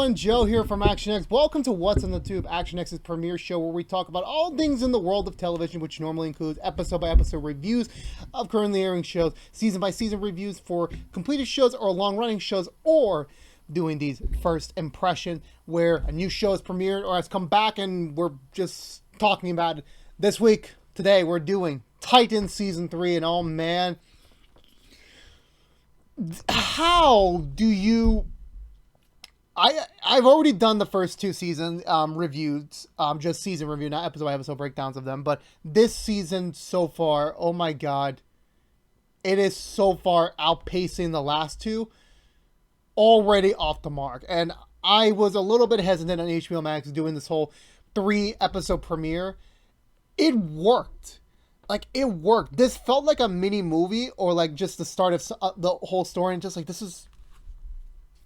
everyone, Joe here from ActionX. Welcome to What's on the Tube, ActionX's premiere show where we talk about all things in the world of television, which normally includes episode-by-episode reviews of currently airing shows, season-by-season reviews for completed shows or long-running shows, or doing these first impression where a new show has premiered or has come back and we're just talking about it. This week, today, we're doing Titans Season 3, and oh man, how do you... I've already done the first two season reviews, just season review, not episode by episode breakdowns of them. But this season so far, oh my god, it is so far outpacing the last two, already off the mark. And I was a little bit hesitant on HBO Max doing this whole 3-episode premiere. It worked. Like, it worked. This felt like a mini movie or like just the start of the whole story, and just like, this is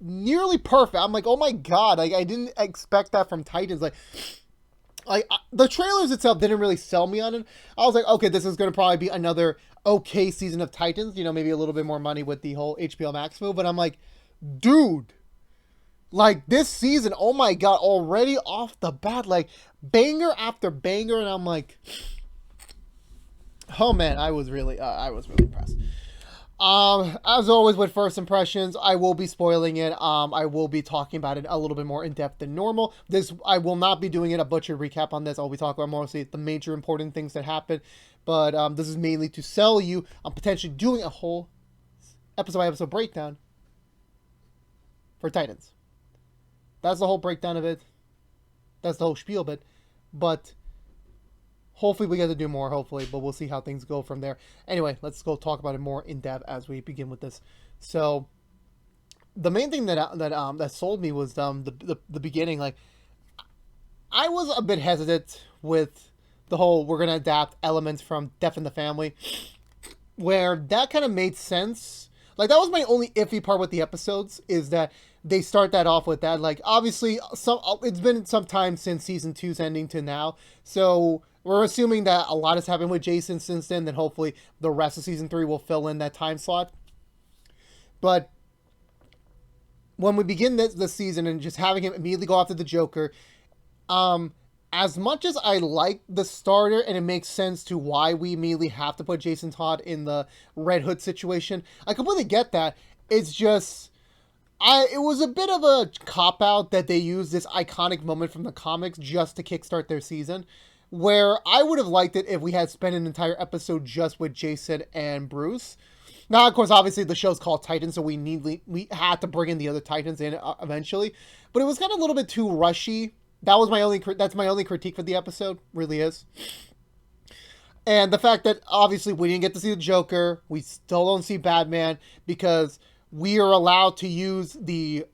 nearly perfect. I'm like, oh my god, like I didn't expect that from Titans. Like the trailers itself didn't really sell me on it. I was like, okay, this is going to probably be another okay season of Titans, you know, maybe a little bit more money with the whole HBO Max move. But I'm like, dude, like this season, oh my god, already off the bat, like banger after banger. And I'm like, oh man, I was really impressed. As always with first impressions, I will be spoiling it. I will be talking about it a little bit more in depth than normal. I will not be doing a butcher recap on this. I'll be talking about mostly the major important things that happen. But this is mainly to sell you on potentially doing a whole episode by episode breakdown for Titans. That's the whole breakdown of it. That's the whole spiel of it. But hopefully we get to do more, hopefully, but we'll see how things go from there. Anyway, let's go talk about it more in depth as we begin with this. So, the main thing that sold me was the beginning. Like, I was a bit hesitant with the whole we're gonna adapt elements from Death in the Family, where that kind of made sense. Like, that was my only iffy part with the episodes, is that they start that off with that. Like, obviously, it's been some time since season 2's ending to now, so we're assuming that a lot has happened with Jason since then, hopefully the rest of season 3 will fill in that time slot. But when we begin this season and just having him immediately go after the Joker, as much as I like the starter and it makes sense to why we immediately have to put Jason Todd in the Red Hood situation, I completely get that. It's just, it was a bit of a cop-out that they used this iconic moment from the comics just to kickstart their season, where I would have liked it if we had spent an entire episode just with Jason and Bruce. Now, of course, obviously the show's called Titans, so we had to bring in the other Titans in eventually, but it was kind of a little bit too rushy. That's my only critique for the episode, really is. And the fact that obviously we didn't get to see the Joker, we still don't see Batman, because we are allowed to use the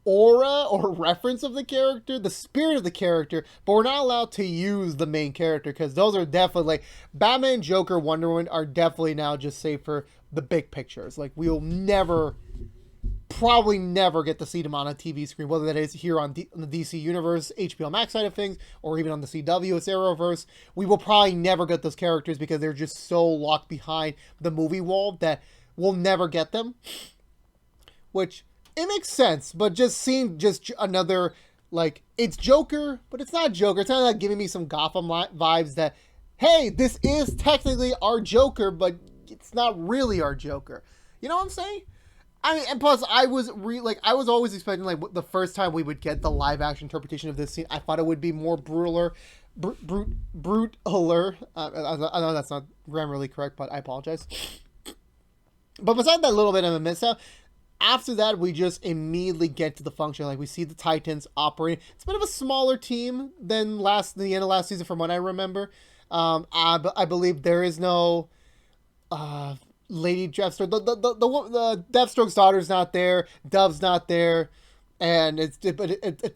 aura or reference of the character, the spirit of the character, but we're not allowed to use the main character, because those are definitely, like, Batman, Joker, Wonder Woman are definitely now just safe for the big pictures. Like, we'll probably never get to see them on a TV screen, whether that is here on the DC Universe, HBO Max side of things, or even on the CW, it's Arrowverse. We will probably never get those characters because they're just so locked behind the movie wall that we'll never get them. Which, it makes sense, but just seeing just another, like, it's Joker, but it's not Joker. It's kind of like giving me some Gotham vibes that, hey, this is technically our Joker, but it's not really our Joker. You know what I'm saying? I mean, and plus, I was always expecting, like, the first time we would get the live-action interpretation of this scene, I thought it would be more brutaler. I know that's not grammarly correct, but I apologize. But besides that little bit of a miss-out, after that, we just immediately get to the function. Like, we see the Titans operating. It's a bit of a smaller team than the end of last season, from what I remember. I believe there is no Lady Deathstroke. The Deathstroke's daughter's not there. Dove's not there, and it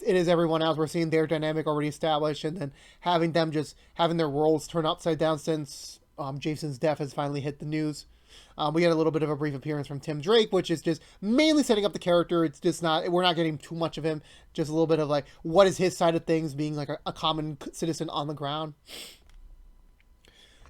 is everyone else. We're seeing their dynamic already established, and then having them just having their roles turn upside down since Jason's death has finally hit the news. We get a little bit of a brief appearance from Tim Drake, which is just mainly setting up the character. It's just we're not getting too much of him. Just a little bit of, like, what is his side of things, being like a common citizen on the ground.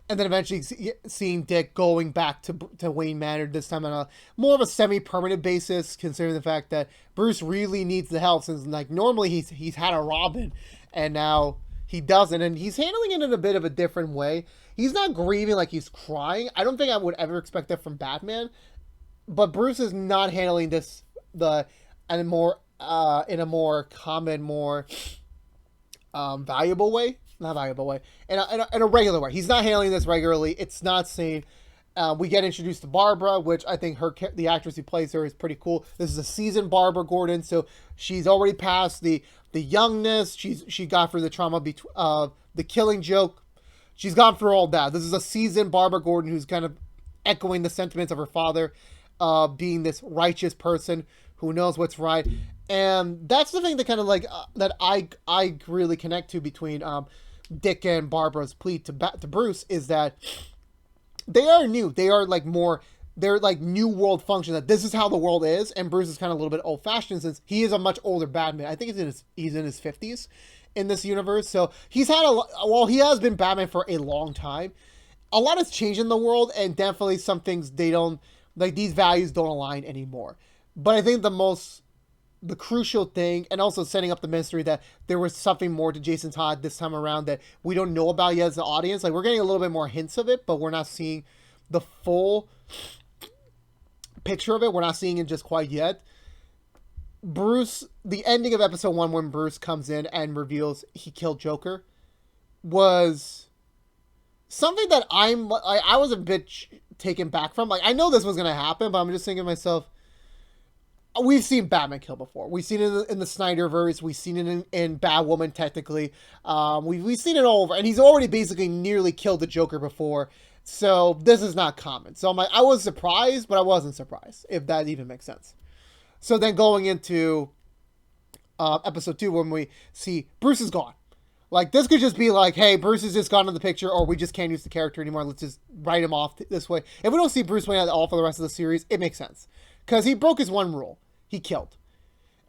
and then eventually seeing Dick going back to Wayne Manor, this time on a more of a semi-permanent basis, considering the fact that Bruce really needs the help, since like normally he's had a Robin, and now he doesn't, and he's handling it in a bit of a different way. He's not grieving like he's crying. I don't think I would ever expect that from Batman, but Bruce is not handling this in a more common, more valuable way. Not valuable way. In a regular way. He's not handling this regularly. It's not seen. We get introduced to Barbara, which I think the actress who plays her is pretty cool. This is a seasoned Barbara Gordon, so she's already past the youngness. She got through the trauma the Killing Joke. She's gone through all that. This is a seasoned Barbara Gordon who's kind of echoing the sentiments of her father, being this righteous person who knows what's right. And that's the thing that kind of like that I really connect to between Dick and Barbara's plea to Bruce, is that they are new. They are like more, they're like new world function, that this is how the world is, and Bruce is kind of a little bit old fashioned since he is a much older Batman. I think he's in his 50s in this universe. So he has been Batman for a long time. A lot has changed in the world, and definitely some things these values don't align anymore. But I think the crucial thing, and also setting up the mystery that there was something more to Jason Todd this time around that we don't know about yet as the audience. Like, we're getting a little bit more hints of it, but we're not seeing the full picture of it. We're not seeing it just quite yet. Bruce, the ending of episode 1 when Bruce comes in and reveals he killed Joker, was something that I was a bit taken back from. Like, I know this was going to happen, but I'm just thinking to myself, we've seen Batman kill before. We've seen it in the Snyderverse. We've seen it in Batwoman, technically. We've seen it all over. And he's already basically nearly killed the Joker before. So this is not common. So I was surprised, but I wasn't surprised, if that even makes sense. So then going into episode 2, when we see Bruce is gone. Like, this could just be like, hey, Bruce is just gone in the picture, or we just can't use the character anymore. Let's just write him off this way. If we don't see Bruce Wayne at all for the rest of the series, it makes sense. Because he broke his one rule. He killed.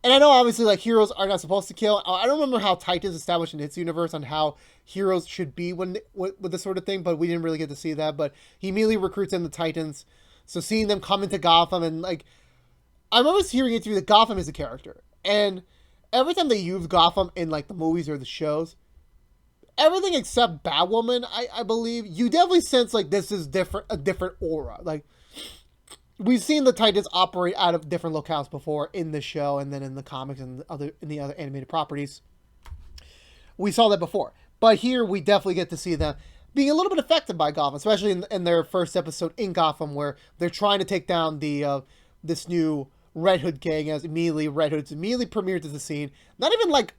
And I know, obviously, like, heroes are not supposed to kill. I don't remember how Titans established in its universe on how heroes should be with this sort of thing, but we didn't really get to see that. But he immediately recruits in the Titans. So seeing them come into Gotham, and, like, I remember hearing it through that Gotham is a character. And every time they use Gotham in, like, the movies or the shows, everything except Batwoman, I believe, you definitely sense, like, this is a different aura. Like, we've seen the Titans operate out of different locales before in the show, and then in the comics and in the other animated properties. We saw that before. But here we definitely get to see them being a little bit affected by Gotham, especially in their first episode in Gotham, where they're trying to take down this new Red Hood gang, as Red Hood's immediately premiered to the scene. Not even like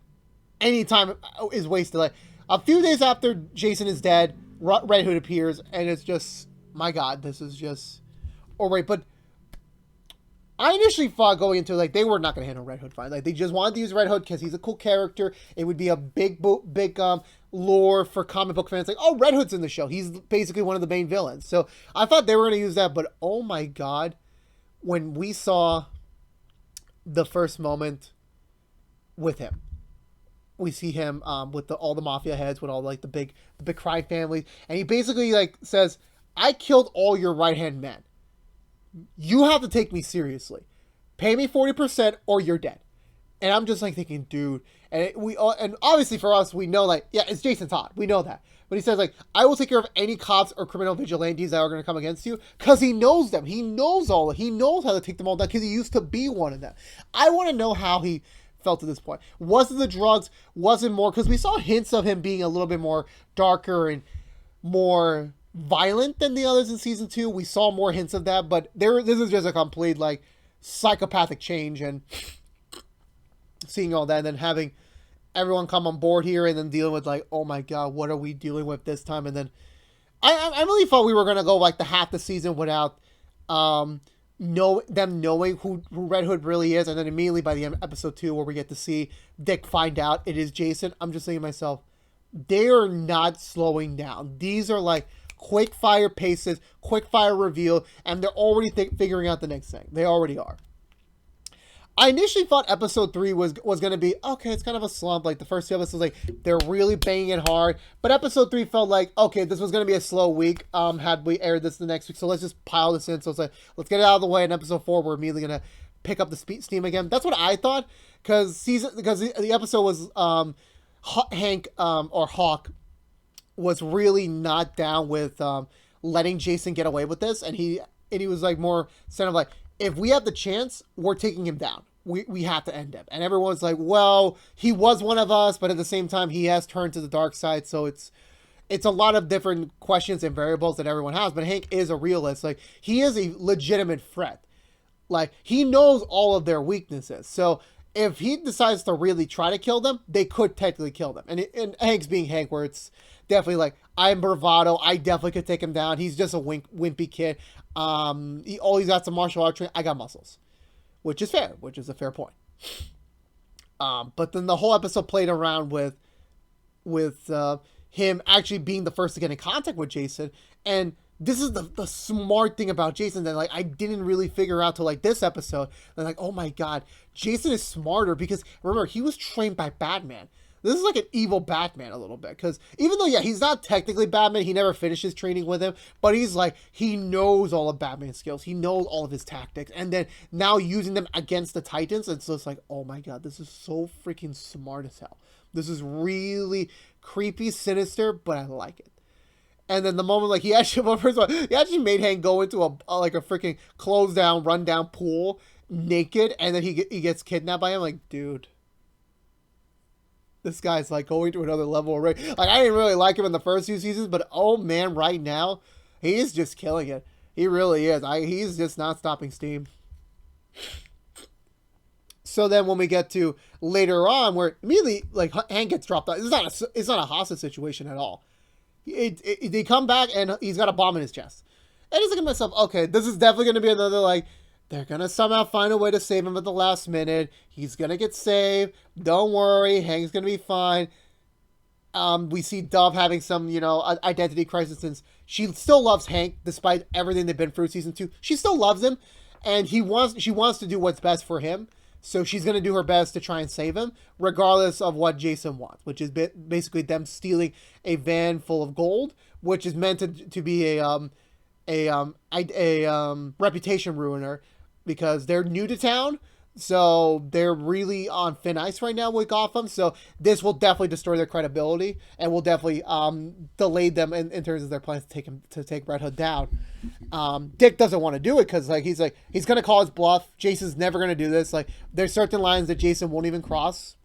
any time is wasted. Like, a few days after Jason is dead, Red Hood appears, and it's just, my God, this is just... All right, but I initially thought going into, like, they were not going to handle Red Hood fine. Like, they just wanted to use Red Hood because he's a cool character. It would be a big lore for comic book fans. Like, oh, Red Hood's in the show. He's basically one of the main villains. So I thought they were going to use that, but oh my God, when we saw the first moment with him, we see him with all the mafia heads, with all, like, the big crime families, and he basically, like, says, I killed all your right-hand men. You have to take me seriously. Pay me 40% or you're dead. And I'm just like thinking, dude. And and obviously for us, we know, like, yeah, it's Jason Todd. We know that. But he says, like, I will take care of any cops or criminal vigilantes that are going to come against you, because he knows them. He knows he knows how to take them all down, because he used to be one of them. I want to know how he felt at this point. Was it the drugs? Was it more? Because we saw hints of him being a little bit more darker and more violent than the others in season 2. We saw more hints of that, but this is just a complete, like, psychopathic change, and seeing all that, and then having everyone come on board here, and then dealing with, like, oh my God, what are we dealing with this time? And then I really thought we were gonna go like the half the season without them knowing who Red Hood really is, and then immediately by the end of episode 2, where we get to see Dick find out it is Jason. I'm just thinking to myself, they are not slowing down. These are like quick fire paces, quick fire reveal, and they're already figuring out the next thing. They already are. I initially thought episode 3 was gonna be okay. It's kind of a slump. Like the first 2 episodes, like they're really banging it hard. But episode 3 felt like okay, this was gonna be a slow week. Had we aired this the next week, so let's just pile this in. So it's like let's get it out of the way. In episode 4, we're immediately gonna pick up the steam again. That's what I thought because the episode was Hank or Hawk was really not down with letting Jason get away with this, and he was like more kind of like if we have the chance, we're taking him down. We have to end him. And everyone's like, well, he was one of us, but at the same time, he has turned to the dark side. So it's a lot of different questions and variables that everyone has. But Hank is a realist. Like, he is a legitimate threat. Like, he knows all of their weaknesses. So if he decides to really try to kill them, they could technically kill them. And Hank's being Hank, where it's definitely like, I'm bravado. I definitely could take him down. He's just a wimpy kid. He's got some martial arts training. I got muscles. Which is fair, which is a fair point. But then the whole episode played around with him actually being the first to get in contact with Jason. And this is the smart thing about Jason that like I didn't really figure out till like this episode. And like, oh my god, Jason is smarter because remember, he was trained by Batman. This is like an evil Batman a little bit. Because even though, yeah, he's not technically Batman. He never finishes training with him. But he's like, he knows all of Batman's skills. He knows all of his tactics. And then now using them against the Titans. And so it's like, oh my god, this is so freaking smart as hell. This is really creepy, sinister, but I like it. And then the moment, like, he actually made Hank go into a freaking closed down, run down pool naked. And then he gets kidnapped by him. Like, dude. This guy's like going to another level already. Like I didn't really like him in the first few seasons, but oh man, right now he is just killing it. He really is. He's just not stopping steam. So then when we get to later on, where immediately like Hank gets dropped out, it's not a hostage situation at all. They come back and he's got a bomb in his chest, and he's looking at myself. Okay, this is definitely going to be another like. They're going to somehow find a way to save him at the last minute. He's going to get saved. Don't worry. Hank's going to be fine. We see Dove having some, identity crisis since she still loves Hank despite everything they've been through season 2. She still loves him, and she wants to do what's best for him. So she's going to do her best to try and save him, regardless of what Jason wants, which is basically them stealing a van full of gold, which is meant to be a reputation ruiner. Because they're new to town, so they're really on thin ice right now with Gotham. So this will definitely destroy their credibility and will definitely delay them in terms of their plans to take Red Hood down. Dick doesn't want to do it because he's gonna call his bluff. Jason's never gonna do this. Like there's certain lines that Jason won't even cross.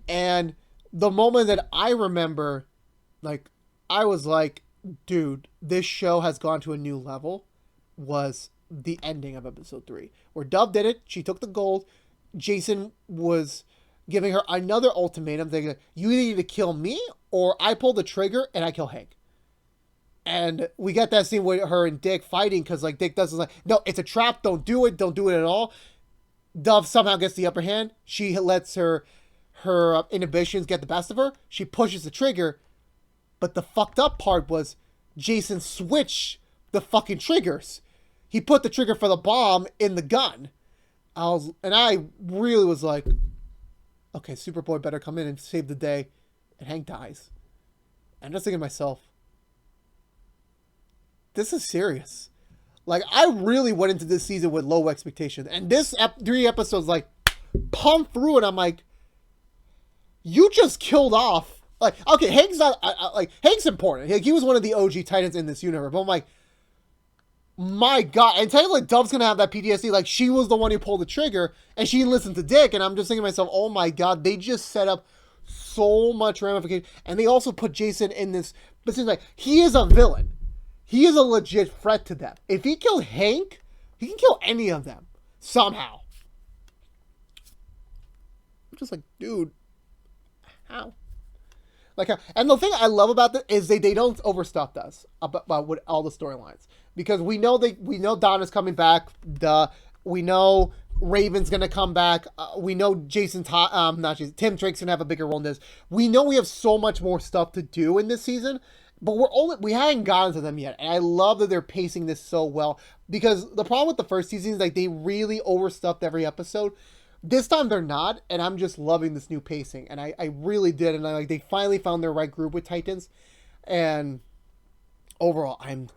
And the moment that I remember, like I was like, dude, this show has gone to a new level. Was the ending of episode 3 where Dove did it. She took the gold. Jason was giving her another ultimatum thinking, you either need to kill me or I pull the trigger and I kill Hank. And we get that scene with her and Dick fighting because like Dick does like, no, it's a trap, don't do it at all. Dove somehow gets the upper hand. She lets her inhibitions get the best of her. She pushes the trigger, but the fucked up part was Jason switched the fucking triggers. He put the trigger for the bomb in the gun. I really was like, okay, Superboy better come in and save the day. And Hank dies. And I'm just thinking to myself, this is serious. Like, I really went into this season with low expectations. And this 3 episodes, like, pumped through it. I'm like, you just killed off. Like, okay, Hank's not, Hank's important. Like, he was one of the OG Titans in this universe. But I'm like, my god, and technically Dove's gonna have that PTSD, like she was the one who pulled the trigger and she listened to Dick, and I'm just thinking to myself, oh my god, they just set up so much ramification. And they also put Jason in this, but it's like he is a villain, he is a legit threat to them. If he killed Hank, he can kill any of them somehow. I'm just like, dude, how? Like, and the thing I love about this is they don't overstuff us about with all the storylines, because we know Donna's coming back. We know Raven's gonna come back. We know Tim Drake's gonna have a bigger role in this. We know we have so much more stuff to do in this season but we hadn't gotten to them yet, and I love that they're pacing this so well. Because the problem with the first season is like they really overstuffed every episode. This time they're not, and I'm just loving this new pacing, and I really did, and they finally found their right group with Titans, and overall I'm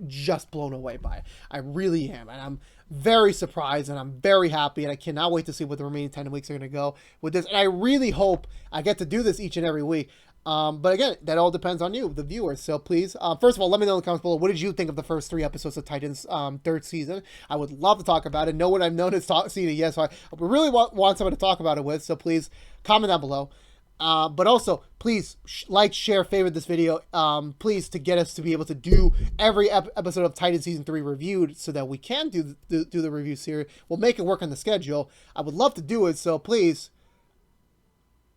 just blown away by it. I really am, and I'm very surprised, and I'm very happy, and I cannot wait to see what the remaining 10 weeks are going to go with this. And I really hope I get to do this each and every week. But again, that all depends on you, the viewers. So please, first of all, let me know in the comments below, what did you think of the first 3 episodes of Titans' third season? I would love to talk about it. No one I've known has seen it yet, so I really want someone to talk about it with. So please comment down below. But also, please like, share, favorite this video. Please, to get us to be able to do every episode of Titan Season 3 reviewed, so that we can do the review series. We'll make it work on the schedule. I would love to do it, so please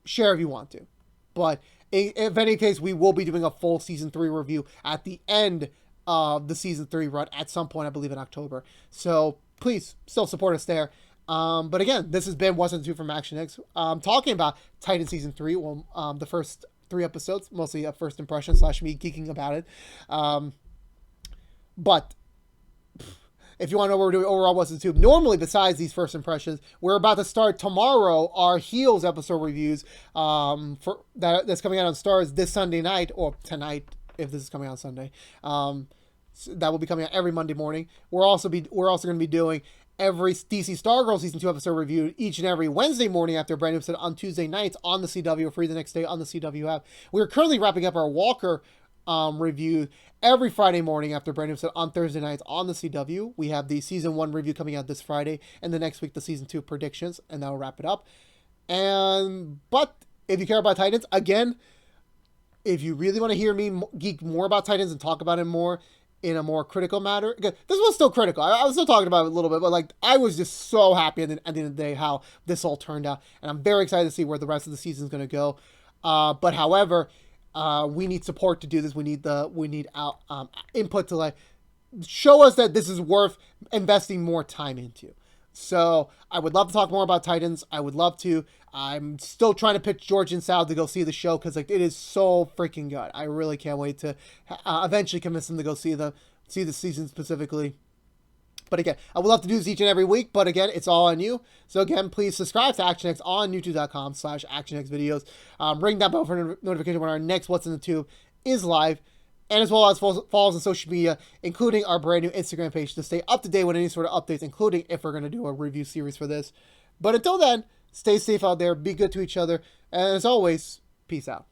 share if you want to. But if any case, we will be doing a full Season 3 review at the end of the Season 3 run at some point, I believe in October. So please still support us there. But again, this has been 1 and 2 from ActionX, talking about Titan Season 3, well, the first 3 episodes, mostly a first impression / me geeking about it. But if you want to know what we're doing overall 1 and 2, normally besides these first impressions, we're about to start tomorrow our Heels episode reviews, that's coming out on Stars this Sunday night, or tonight if this is coming out Sunday. So that will be coming out every Monday morning. We're also going to be doing every DC Stargirl Season 2 episode reviewed each and every Wednesday morning after a brand new episode on Tuesday nights on the CW, free the next day on the CW app. We're currently wrapping up our Walker review every Friday morning after a brand new episode on Thursday nights on the CW. We have the Season 1 review coming out this Friday, and the next week the Season 2 predictions, and that will wrap it up. But if you care about Titans, again, if you really want to hear me geek more about Titans and talk about it more in a more critical matter, this was still critical. I was still talking about it a little bit, but like I was just so happy at the end of the day how this all turned out, and I'm very excited to see where the rest of the season is going to go. But however, we need support to do this. We need input to like show us that this is worth investing more time into. So I would love to talk more about Titans. I would love to. I'm still trying to pitch George and Sal to go see the show, because like it is so freaking good. I really can't wait to eventually convince them to go see the season specifically. But again, I would love to do this each and every week, but again, it's all on you. So again, please subscribe to ActionX on youtube.com/ActionX videos. Ring that bell for notification when our next What's in the Tube is live. And as well as follow us on social media, including our brand new Instagram page, to stay up to date with any sort of updates, including if we're going to do a review series for this. But until then, stay safe out there, be good to each other, and as always, peace out.